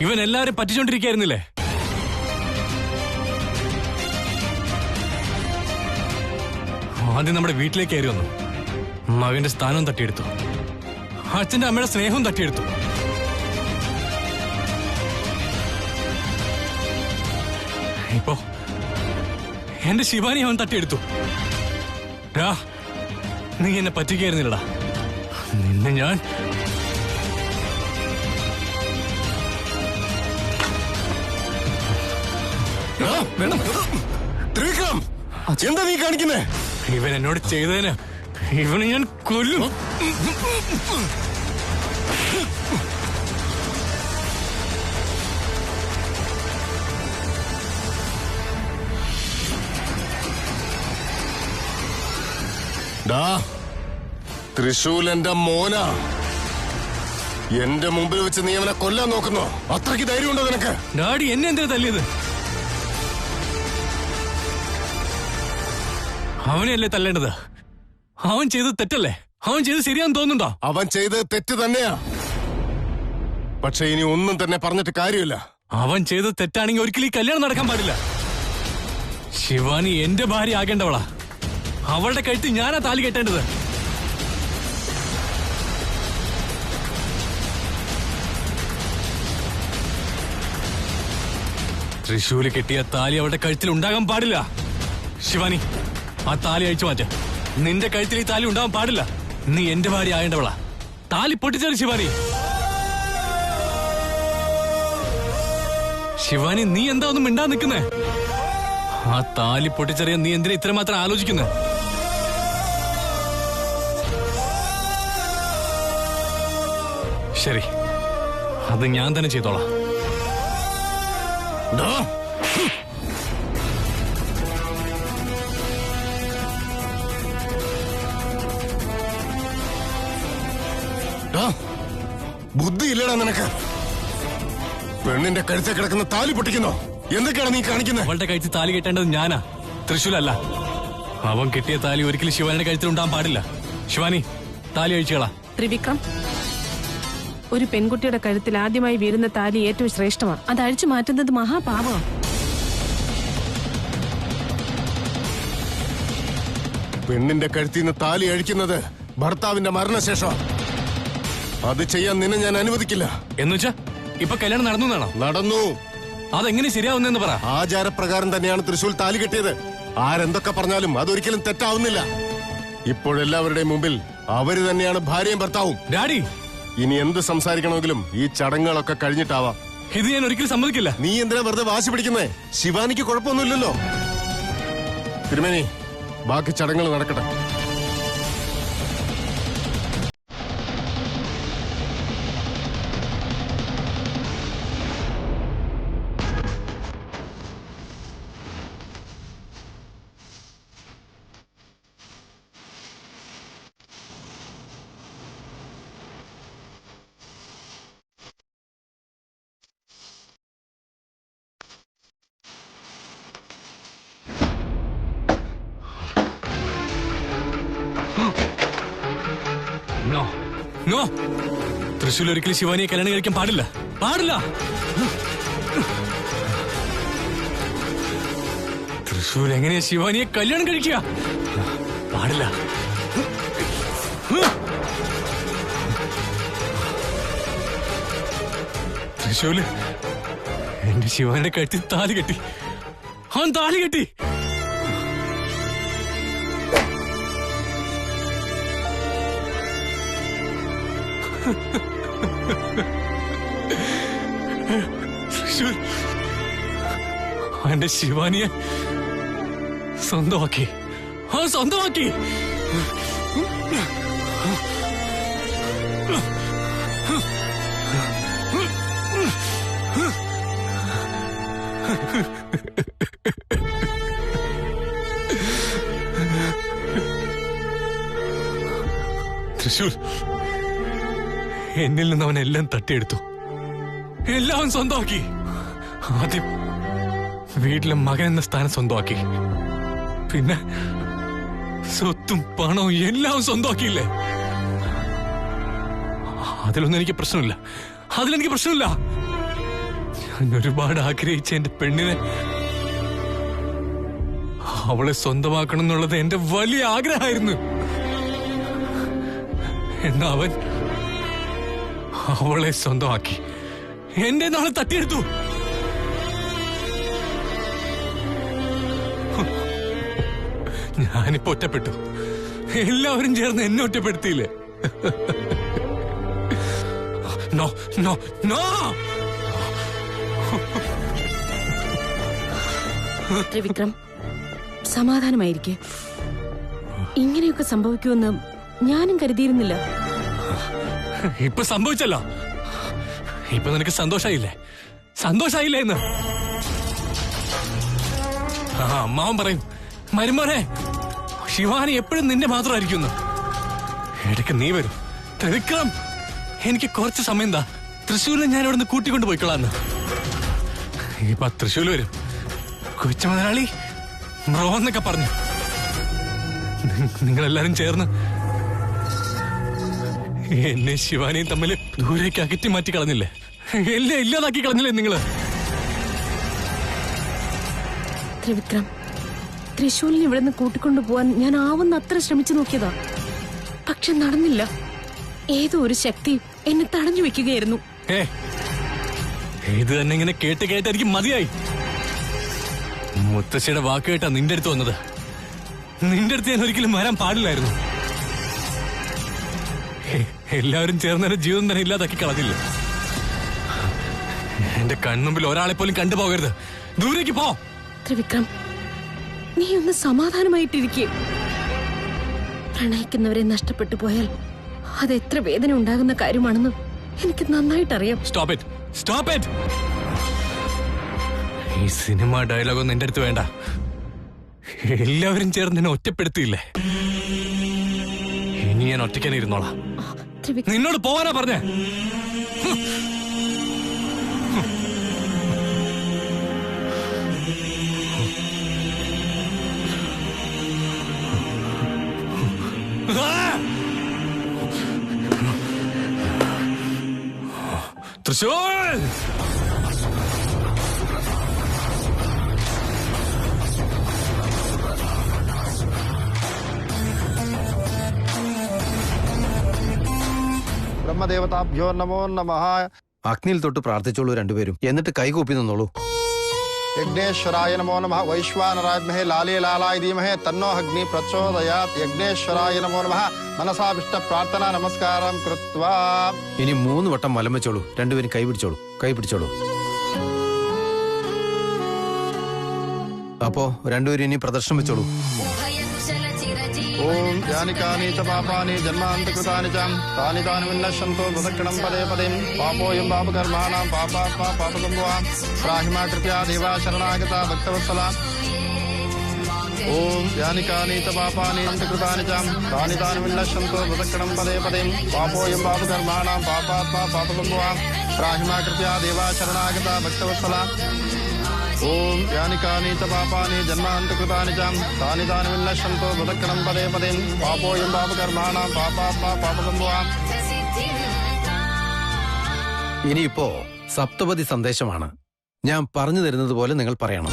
ഇവൻ എല്ലാവരും പറ്റിച്ചോണ്ടിരിക്കായിരുന്നില്ലേ? ആദ്യം നമ്മുടെ വീട്ടിലേക്ക് കയറി വന്നു. മകന്റെ സ്ഥാനവും തട്ടിയെടുത്തു. അച്ഛന്റെ അമ്മയുടെ സ്നേഹവും തട്ടിയെടുത്തു. ഇപ്പോ എന്റെ ശിവാനി അവൻ തട്ടിയെടുത്തു. നീ എന്നെ പറ്റിക്കായിരുന്നില്ലടാ. നിന്നെ ഞാൻ എന്താ നീ കാണിക്കുന്നേ? ഇവൻ എന്നോട് ചെയ്തതിന് ഇവനെ ഞാൻ കൊല്ലും. തൃശൂൽ എന്റെ മോനാ. എന്റെ മുമ്പിൽ വെച്ച് നീ അവനെ കൊല്ലാൻ നോക്കുന്നോ? അത്രയ്ക്ക് ധൈര്യമുണ്ടോ നിനക്ക്? ഡാഡി എന്നെ എന്തിനാ തല്ലിയത്? അവനെയല്ലേ തല്ലേണ്ടത്? അവൻ ചെയ്തത് തെറ്റല്ലേ? അവൻ ചെയ്ത് ശരിയാന്ന് തോന്നുന്നുണ്ടോ? അവൻ ചെയ്തത് തെറ്റ് തന്നെയാ. പക്ഷെ ഇനി ഒന്നും തന്നെ പറഞ്ഞിട്ട് കാര്യമില്ല. അവൻ ചെയ്തത് തെറ്റാണെങ്കിൽ ഒരിക്കലും ഈ കല്യാണം നടക്കാൻ പാടില്ല. ശിവാനി എന്റെ ഭാര്യ ആകേണ്ടവളാ. അവളുടെ കഴുത്തിൽ ഞാനാ താലി കെട്ടേണ്ടത്. തൃശൂല് കെട്ടിയ താലി അവളുടെ കഴുത്തിൽ ഉണ്ടാകാൻ പാടില്ല. ശിവാനി, ആ താലി അഴിച്ചു മാറ്റ. നിന്റെ കഴുത്തിൽ ഈ താലി ഉണ്ടാകാൻ പാടില്ല. നീ എന്റെ ഭാര്യ ആകേണ്ടവളാ. താലി പൊട്ടിച്ചേറി ശിവാനി. ശിവാനി, നീ എന്താ ഒന്നും മിണ്ടാ നിൽക്കുന്നേ? ആ താലി പൊട്ടിച്ചെറിയാൻ നീ എന്തിനാ ഇത്രമാത്രം ആലോചിക്കുന്നേ? ശരി, അത് ഞാൻ തന്നെ ചെയ്തോളാം. ബുദ്ധിയില്ലടാ നിനക്ക്? പെണ്ണിന്റെ കഴുത്തിൽ കിടക്കുന്ന താലി പൊട്ടിക്കുന്നോ? എന്തൊക്കെയാണ് നീ കാണിക്കുന്നത്? അവളുടെ കഴുത്തിൽ താലി കെട്ടേണ്ടത് ഞാനാ, തൃശൂലല്ല. അവൻ കെട്ടിയ താലി ഒരിക്കലും ശിവാനിയുടെ കഴുത്തിൽ ഉണ്ടാകാൻ പാടില്ല. ശിവാനി, താലി അഴിച്ചുകളാ. ത്രിവിക്രം, ഒരു പെൺകുട്ടിയുടെ കഴുത്തിൽ ആദ്യമായി വീഴുന്ന താലി ഏറ്റവും ശ്രേഷ്ഠമാണ്. അത് അഴിച്ചു മാറ്റുന്നത് മഹാപാപമാണ്. പെണ്ണിന്റെ കഴുത്തിൽ നിന്ന് താലി അഴിക്കുന്നത് ഭർത്താവിന്റെ മരണശേഷം. അത് ചെയ്യാൻ നിന്നെ ഞാൻ അനുവദിക്കില്ല. എന്നുവെച്ചാ ഇപ്പൊ കല്യാണം നടന്നു? നടന്നു. അതെങ്ങനെ ശരിയാവുന്നെന്ന് പറ. ആചാരപ്രകാരം തന്നെയാണ് തൃശൂൽ താലി കെട്ടിയത്. ആരെന്തൊക്കെ പറഞ്ഞാലും അതൊരിക്കലും തെറ്റാവുന്നില്ല. ഇപ്പോഴെല്ലാവരുടെയും മുമ്പിൽ അവര് തന്നെയാണ് ഭാര്യയും ഭർത്താവും. ഡാഡി, ഇനി എന്ത് സംസാരിക്കണമെങ്കിലും ഈ ചടങ്ങുകളൊക്കെ കഴിഞ്ഞിട്ടാവാം. ഇത് ഞാൻ ഒരിക്കലും സമ്മതിക്കില്ല. നീ എന്തിനാ വെറുതെ വാശി പിടിക്കുന്നേ? ശിവാനിക്ക് കുഴപ്പമൊന്നുമില്ലല്ലോ. തിരുമേനി, ബാക്കി ചടങ്ങുകൾ നടക്കട്ടെ. തൃശൂൽ ഒരിക്കലും ശിവാനിയെ കല്യാണം കഴിക്കാൻ പാടില്ല. തൃശൂൽ എങ്ങനെയാ ശിവാനിയെ കല്യാണം കഴിക്കുക? പാടില്ല. തൃശൂല് എന്റെ ശിവാനിയുടെ കഴുത്തിൽ താലി കെട്ടി. അവൻ താലി കെട്ടി. എന്റെ ശിവാനിയെ സ്വന്തമാക്കി. സ്വന്തമാക്കി. തൃശൂർ എന്നിൽ നിന്ന് അവൻ എല്ലാം തട്ടിയെടുത്തു. എല്ലാം സ്വന്തമാക്കി. ആദ്യം വീട്ടിലെ മകൻ എന്ന സ്ഥാനം സ്വന്തമാക്കി. പിന്നെ സ്വത്തും പണവും എല്ലാം സ്വന്തമാക്കിയില്ലേ? അതിലൊന്നും എനിക്ക് പ്രശ്നമില്ല. ഞാൻ ഒരുപാട് ആഗ്രഹിച്ച എന്റെ പെണ്ണിനെ, അവളെ സ്വന്തമാക്കണം എന്നുള്ളത് എന്റെ വലിയ ആഗ്രഹമായിരുന്നു. എന്നാ അവൻ അവളെ സ്വന്തമാക്കി എന്റെ നാളെ തട്ടിയെടുത്തു. ഞാനിപ്പോ ഒറ്റപ്പെട്ടു. എല്ലാവരും ചേർന്ന് എന്നെ ഒറ്റപ്പെടുത്തിയില്ലേ? No no no. ത്രിവിക്രം, സമാധാനമായിരിക്കെ. ഇങ്ങനെയൊക്കെ സംഭവിക്കുമെന്ന് ഞാനും കരുതിയിരുന്നില്ല. ഇപ്പൊ സംഭവിച്ചല്ലോ. ഇപ്പൊ നിനക്ക് സന്തോഷായില്ലേ? സന്തോഷായില്ലേ എന്ന് അമ്മാവൻ പറയും, മരുമോനെ ശിവാനി എപ്പോഴും നിന്നെ മാത്രമായിരിക്കും. ഇടയ്ക്ക് നീ വരും. ത്രിവിക്രം, എനിക്ക് കുറച്ച് സമയം എന്താ, തൃശ്ശൂരിൽ ഞാൻ ഇവിടെ നിന്ന് കൂട്ടിക്കൊണ്ട് പോയിക്കൊള്ളാന്ന്. ഇപ്പൊ തൃശ്ശൂര് വരും. കൊച്ചു മുതലാളി ബ്രോ എന്നൊക്കെ പറഞ്ഞു. നിങ്ങളെല്ലാരും ചേർന്ന് എന്നെ ശിവാനിയും തമ്മിൽ ദൂരേക്ക് അകറ്റി മാറ്റി കളഞ്ഞില്ലേ? എല്ലാം ഇല്ലാതാക്കി കളഞ്ഞില്ലേ നിങ്ങള്? ത്രിവിക്രം, തൃശ്ശൂരിൽ ഇവിടെ നിന്ന് കൂട്ടിക്കൊണ്ടു പോവാൻ ഞാൻ ആവുന്ന അത്ര ശ്രമിച്ചു നോക്കിയതാ. പക്ഷെ നടന്നില്ല. ഏതോ ഒരു ശക്തി എന്നെ തടഞ്ഞു വെക്കുകയായിരുന്നു. ഇത് തന്നെ ഇങ്ങനെ കേട്ട് കേട്ട് എനിക്ക് മതിയായി. മുത്തശ്ശിയുടെ വാക്ക് കേട്ടാ നിന്റെ അടുത്ത് വന്നത്. നിന്റെ അടുത്ത് ഞാൻ ഒരിക്കലും വരാൻ പാടില്ലായിരുന്നു. എല്ലാവരും ചേർന്ന് എന്റെ ജീവിതം തന്നെ ഇല്ലാതാക്കി കളഞ്ഞില്ല. എന്റെ കൺമുമ്പിൽ ഒരാളെ പോലും കണ്ടുപോകരുത്. ദൂരേക്ക് പോ. ത്രിവിക്രം, നീ ഒന്ന് സമാധാനമായിട്ടിരിക്കേ. പ്രണയിക്കുന്നവരെ നഷ്ടപ്പെട്ടു പോയാൽ അത് എത്ര വേദന ഉണ്ടാകുന്ന കാര്യമാണെന്ന് എനിക്ക് നന്നായിട്ടറിയാം. Stop it, stop it. ഈ സിനിമ ഡയലോഗൊന്നും എന്റെ അടുത്ത് വേണ്ട. എല്ലാവരും ചേർന്ന് എന്നെ ഒറ്റപ്പെടുത്തിയില്ലേ? ഇനി ഞാൻ ഒറ്റയ്ക്ക് തന്നെ ഇരുന്നോളാം. നിന്നോട് പോവാനാ പറഞ്ഞേ. തൃശ്ശൂർ ബ്രഹ്മദേവതാഭ്യോ നമോ നമഃ. അഗ്നിയിൽ തൊട്ട് പ്രാർത്ഥിച്ചോളൂ രണ്ടുപേരും, എന്നിട്ട് കൈകൂപ്പി നിന്നോളൂ. യജ്ഞേശ്വരായ നമോ നമഃ. വൈശ്വാനരാജ്മഹേ ലാലേ ലാലായ ധീമഹേ തന്നോ അഗ്നി പ്രചോദയാത്. യജ്ഞേശ്വരായ നമോ നമഃ. മനസാഭിഷ്ട പ്രാർത്ഥന നമസ്കാരം കൃത്വാ. ഇനി 3 വട്ടം വലം വെച്ചോളൂ. രണ്ടുപേരും കൈ പിടിച്ചോളൂ. അപ്പോ രണ്ടുപേരും ഇനി പ്രദർശനം വെച്ചോളൂ. ഓം യാനികാനി ച പാപാനി ജന്മാന്തകൃതാനി ച താനി താനി വിനശ്യന്തോ പ്രദക്ഷിണം പദേ പദേ. പാപോയം പാപകർമാണാം പാപാത്മാ പാപസംഭവാം. ത്രാഹിമാ കൃത്യാ ദേവാ ശരണാഗത ഭക്തവത്സല. ഓം യാനികാനി ച പാപാനി ജന്മാന്തകൃതാനി ച താനി താനി വിനശ്യന്തോ പ്രദക്ഷിണം പദേ പദേ. പാപോയം പാപകർമാണാം പാപാത്മാ പാപസംഭവാം. ത്രാഹിമാ കൃത്യാ ദേവാ ശരണാഗത ഭക്തവത്സല. ഓം യാനികാനി ച പാപാനി ജന്മാന്തകൃതാനി ച താനി താനി വിനശ്യന്തോ പ്രദക്ഷിണം പദേ പദേ. പാപോയം പാപകർമാണാം പാപാത്മാ പാപസംഭവാം. ഇനിയിപ്പോ സപ്തപതി സന്ദേശമാണ്. ഞാൻ പറഞ്ഞു തരുന്നത് പോലെ നിങ്ങൾ പറയണം.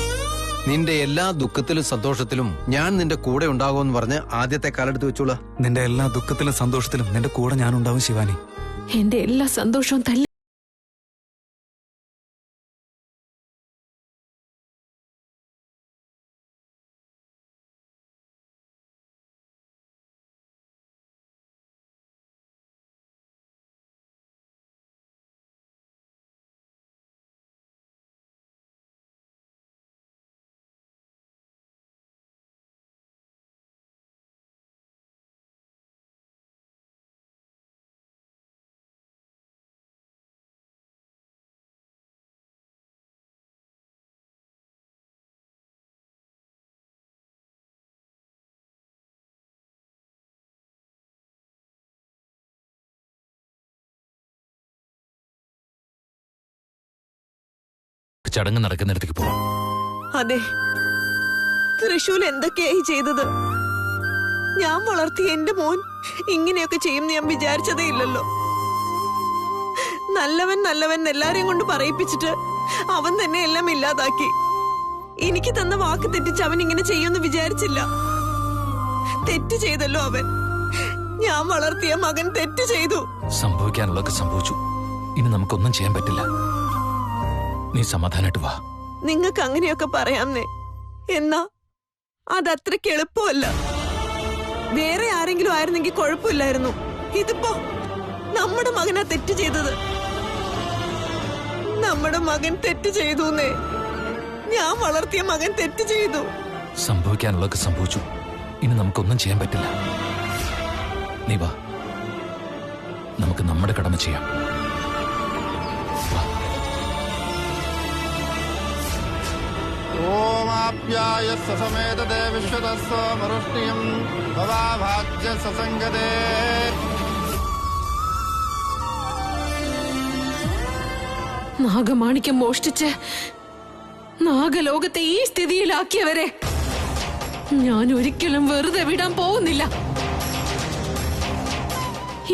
നിന്റെ എല്ലാ ദുഃഖത്തിലും സന്തോഷത്തിലും ഞാൻ നിന്റെ കൂടെ ഉണ്ടാകുമെന്ന് പറഞ്ഞ് ആദ്യത്തെ കാലെടുത്ത് വെച്ചോളാം. നിന്റെ എല്ലാ ദുഃഖത്തിലും സന്തോഷത്തിലും നിന്റെ കൂടെ ഞാനുണ്ടാവും ശിവാനി. എന്റെ എല്ലാ സന്തോഷവും തല്ലി ചടങ്ങ് നടക്കുന്നിടത്തേക്ക് പോവാം. അതെ, തൃശൂൽ എന്തൊക്കെയായി ചെയ്തത്. ഞാൻ വളർത്തിയ എന്റെ മോൻ ഇങ്ങനെയൊക്കെ ചെയ്യും ഞാൻ വിചാരിച്ചതേ ഇല്ലല്ലോ. നല്ലവൻ നല്ലവൻ എല്ലാരെയും കൊണ്ട് പറയിപ്പിച്ചിട്ട് അവൻ തന്നെ എല്ലാം ഇല്ലാതാക്കി. എനിക്ക് തന്ന വാക്ക് തെറ്റിച്ച് അവൻ ഇങ്ങനെ ചെയ്യുമെന്ന് വിചാരിച്ചില്ല. തെറ്റ് ചെയ്തല്ലോ അവൻ. ഞാൻ വളർത്തിയ മകൻ തെറ്റ് ചെയ്തു. സംഭവിക്കാനുള്ളതൊക്കെ സംഭവിച്ചു. ഇനി നമുക്കൊന്നും ചെയ്യാൻ പറ്റില്ല. നീ സമാധാനായിട്ട് വാ. നിങ്ങൾക്ക് അങ്ങനെയൊക്കെ പറയാംന്നേ, എന്നാ അതത്രയ്ക്ക് എളുപ്പമല്ല. വേറെ ആരെങ്കിലും ആയിരുന്നെങ്കിൽ കുഴപ്പമില്ലായിരുന്നു. ഇതിപ്പോ നമ്മുടെ മകനാ തെറ്റ് ചെയ്തത്. നമ്മുടെ മകൻ തെറ്റ് ചെയ്തുന്നേ. ഞാൻ വളർത്തിയ മകൻ തെറ്റ് ചെയ്തു. സംഭവിക്കാനുള്ളതൊക്കെ സംഭവിച്ചു. ഇനി നമുക്കൊന്നും ചെയ്യാൻ പറ്റില്ല. നീ വാ, നമുക്ക് നമ്മുടെ കടമ ചെയ്യാം. ഓമാപ്യായ സസമേതദേ വിശ്വതസ്സോ മരുഷ്ണിയം ഭവാഭാജ്യ സസംഗതേ. നാഗമാണിക്യം മോഷ്ടിച്ച് നാഗലോകത്തെ ഈ സ്ഥിതിയിലാക്കിയവരെ ഞാൻ ഒരിക്കലും വെറുതെ വിടാൻ പോകുന്നില്ല.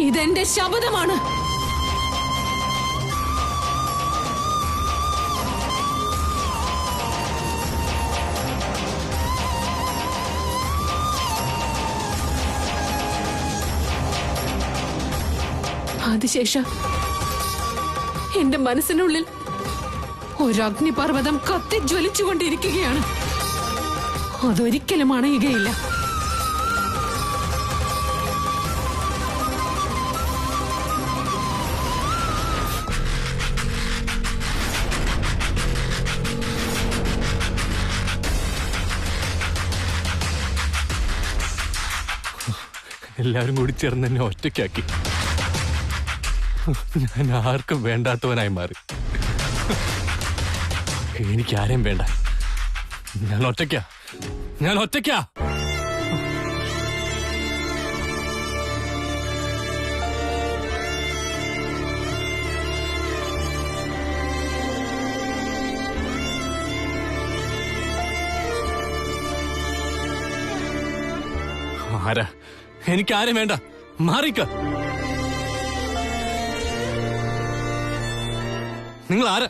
ഇതെന്റെ ശപഥമാണ്. അതിശേഷം എന്റെ മനസ്സിനുള്ളിൽ ഒരഗ്നിപർവ്വതം കത്തിജ്വലിച്ചുകൊണ്ടിരിക്കുകയാണ്. അതൊരിക്കലും അണയുകയില്ല. എല്ലാരും കൂടി ചേർന്ന് എന്നെ ഒറ്റയ്ക്കാക്കി. ഞാൻ ആർക്കും വേണ്ടാത്തവനായി മാറി. എനിക്ക് ആരെയും വേണ്ട. ഞാൻ ഒറ്റയ്ക്കാ. ആരാ? എനിക്കാരും വേണ്ട. മാറിക്ക. നിങ്ങൾ ആരാ?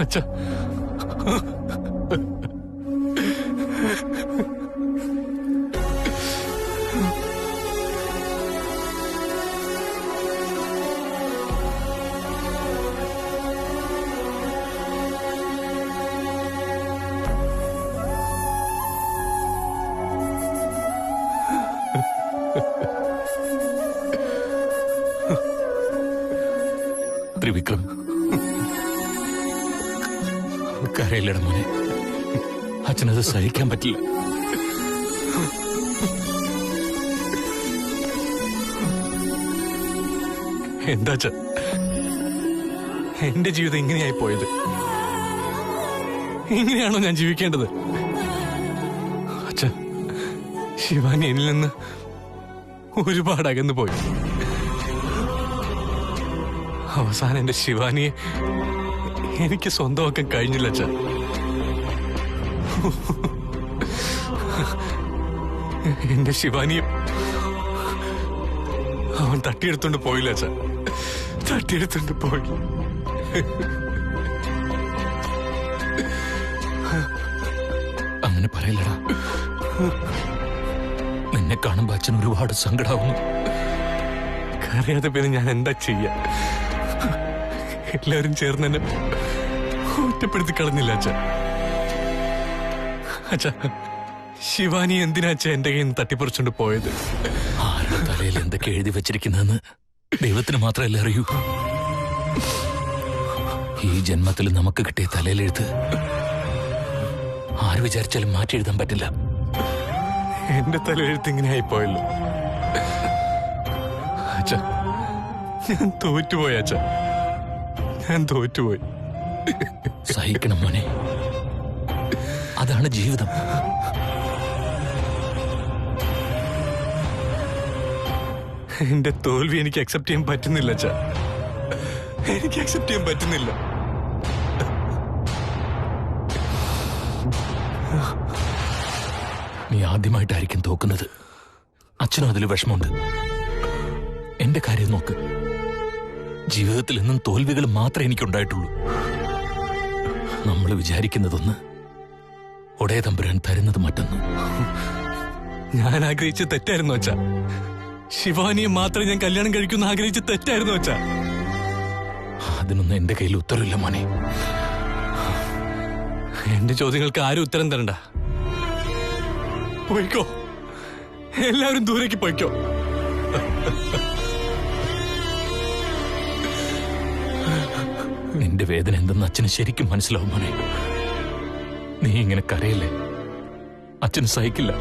അച്ഛാ, ത്രിവിക്രം, കരയില്ലട മോനെ. അച്ഛനത് സഹിക്കാൻ പറ്റില്ല. എന്താ അച്ഛ, എന്റെ ജീവിതം ഇങ്ങനെയായി പോയത്? ഇങ്ങനെയാണോ ഞാൻ ജീവിക്കേണ്ടത്? അച്ഛ, ശിവാനി എന്നിൽ നിന്ന് ഒരുപാട് അകന്നു പോയി. അവസാനം എന്റെ ശിവാനിയെ എനിക്ക് സ്വന്തമാക്കാൻ കഴിഞ്ഞില്ല അച്ഛ. എന്റെ ശിവാനിയെ അവൻ തട്ടിയെടുത്തോണ്ട് പോയില്ല അച്ഛ. തട്ടിയെടുത്തോണ്ട് പോയി. അങ്ങനെ പറയില്ലടാ. നിന്നെ കാണുമ്പോ അച്ഛൻ ഒരുപാട് സങ്കടാവുന്നു. കരയാതെ പിന്നെ ഞാൻ എന്താ ചെയ്യാ? എല്ലാവരും ചേർന്ന് എന്നെ ഒറ്റപ്പെടുത്തി കളഞ്ഞില്ല അച്ഛ. അച്ഛ, ശിവാനി എന്തിനാ അച്ഛ എന്റെ കയ്യിൽ നിന്ന് തട്ടിപ്പറിച്ചോണ്ട് പോയത്? ആരുടെ തലയിൽ എന്തൊക്കെ എഴുതി വെച്ചിരിക്കുന്നതെന്ന് ദൈവത്തിന് മാത്രമല്ലേ അറിയൂ. ഈ ജന്മത്തിൽ നമുക്ക് കിട്ടിയ തലയിലെഴുത്ത് ആര് വിചാരിച്ചാലും മാറ്റി എഴുതാൻ പറ്റില്ല. എന്റെ തലയെഴുത്ത് ഇങ്ങനെ ആയിപ്പോയല്ലോ അച്ഛ. ഞാൻ തോറ്റുപോയി അച്ഛ, ഞാൻ തോറ്റുപോയി. സഹിക്കണം മോനെ, അതാണ് ജീവിതം. എന്റെ തോൽവി എനിക്ക് അക്സെപ്റ്റ് ചെയ്യാൻ പറ്റുന്നില്ല അച്ഛാ. എനിക്ക് അക്സെപ്റ്റ് ചെയ്യാൻ പറ്റുന്നില്ല. നീ ആദ്യമായിട്ടായിരിക്കും തോക്കുന്നത്. അച്ഛനും അതിൽ വിഷമമുണ്ട്. എന്റെ കാര്യം നോക്ക്. ജീവിതത്തിൽ എന്നും തോൽവികൾ മാത്രമേ എനിക്കുണ്ടായിട്ടുള്ളൂ. നമ്മൾ വിചാരിക്കുന്നതൊന്ന്, ഒടേ തമ്പുരാൻ തരുന്നത് മറ്റൊന്ന്. ഞാൻ ആഗ്രഹിച്ച് തെറ്റായിരുന്നു അച്ഛാ. ശിവാനിയെ മാത്രമേ ഞാൻ കല്യാണം കഴിക്കുന്ന ആഗ്രഹിച്ച് തെറ്റായിരുന്നു അച്ഛാ. അതിനൊന്നും എന്റെ കയ്യിൽ ഉത്തരവില്ല മോനെ. എന്റെ ചോദ്യങ്ങൾക്ക് ആരും ഉത്തരം തരണ്ട. പോയിക്കോ, എല്ലാവരും ദൂരേക്ക് പോയിക്കോ. നിന്റെ വേദന എന്തെന്ന് അച്ഛന് ശരിക്കും മനസ്സിലാവും മോനെ. നീ ഇങ്ങനെ കരയില്ലേ, അച്ഛന് സഹിക്കില്ല.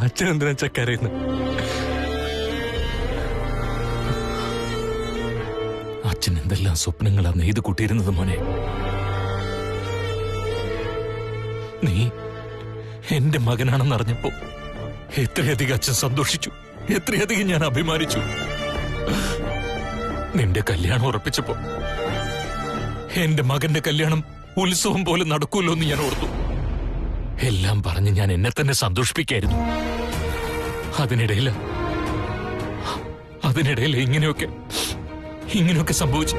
അച്ഛൻ എന്തിനാ അച്ഛൻ കരയുന്നത്? അച്ഛൻ എന്തെല്ലാം സ്വപ്നങ്ങളാ നെയ്ത് കൂട്ടിയിരുന്നത് മോനെ. നീ എന്റെ മകനാണെന്ന് അറിഞ്ഞപ്പോ എത്രയധികം അച്ഛൻ സന്തോഷിച്ചു, എത്രയധികം ഞാൻ അഭിമാനിച്ചു. നിന്റെ കല്യാണം ഉറപ്പിച്ചപ്പോ എന്റെ മകന്റെ കല്യാണം ഉത്സവം പോലെ നടക്കൂല്ലോ എന്ന് ഞാൻ ഓർത്തു. എല്ലാം പറഞ്ഞ് ഞാൻ എന്നെ തന്നെ സന്തോഷിപ്പിക്കായിരുന്നു. അതിനിടയിൽ ഇങ്ങനെയൊക്കെ സംഭവിച്ചു.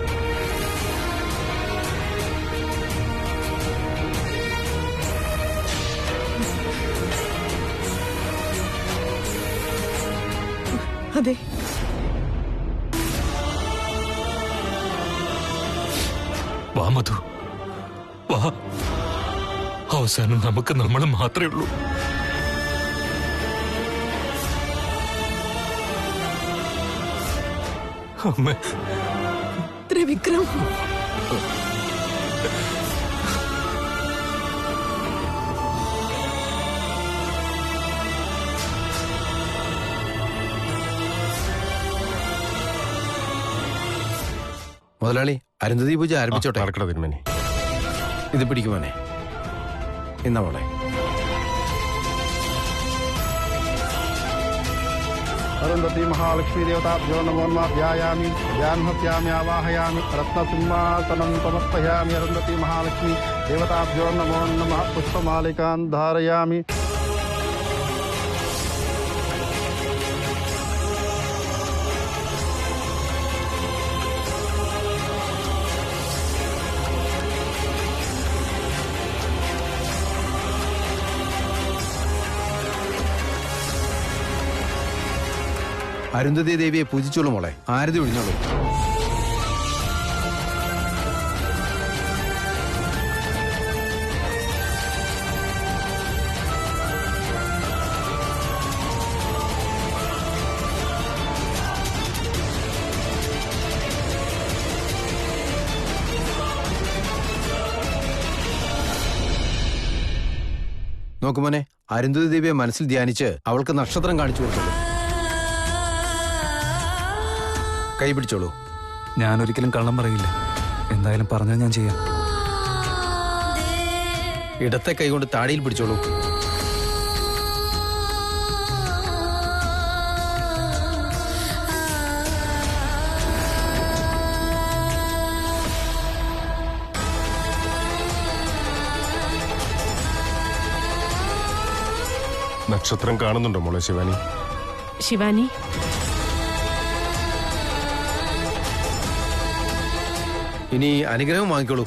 അതെ, വാ മധു, വാ. അവസാനം നമുക്ക് നമ്മൾ മാത്രമേ ഉള്ളൂ. അമ്മ, ത്രിവിക്രം, മുതലാളി, അരുന്ധതി പൂജ ആരംഭിച്ചോട്ടെ. നടക്കട്ടെ തിരുമേനി. ഇത് പിടിക്കുമോനെ. എന്നാ മോളെ. अरुन्धती महालक्ष्मी देवताभ्यो नमो नमः. ध्यायामि ध्यानहत्यामि आवाहयामि रत्नसिंहासनं समर्पयामि. अरुन्धती महालक्ष्मी देवताभ्यो नमो नमः. पुष्पमालिकान् धारयामि. അരുന്ധതി ദേവിയെ പൂജിച്ചോളൂ മോളെ. ആരതി ഒഴിഞ്ഞോളൂ. നോക്കുമോനെ, അരുന്ധതി ദേവിയെ മനസ്സിൽ ധ്യാനിച്ച് അവൾക്ക് നക്ഷത്രം കാണിച്ചു കൊടുത്തോളൂ. കൈ പിടിച്ചോളൂ. ഞാനൊരിക്കലും കള്ളം പറയില്ല. എന്തായാലും പറഞ്ഞാൽ ഞാൻ ചെയ്യാം. ഇടത്തെ കൈ കൊണ്ട് താടിയിൽ പിടിച്ചോളൂ. നക്ഷത്രം കാണുന്നുണ്ടോ മോളെ ശിവാനി? ശിവാനി, ഇനി അനുഗ്രഹം വാങ്ങിക്കോളൂ.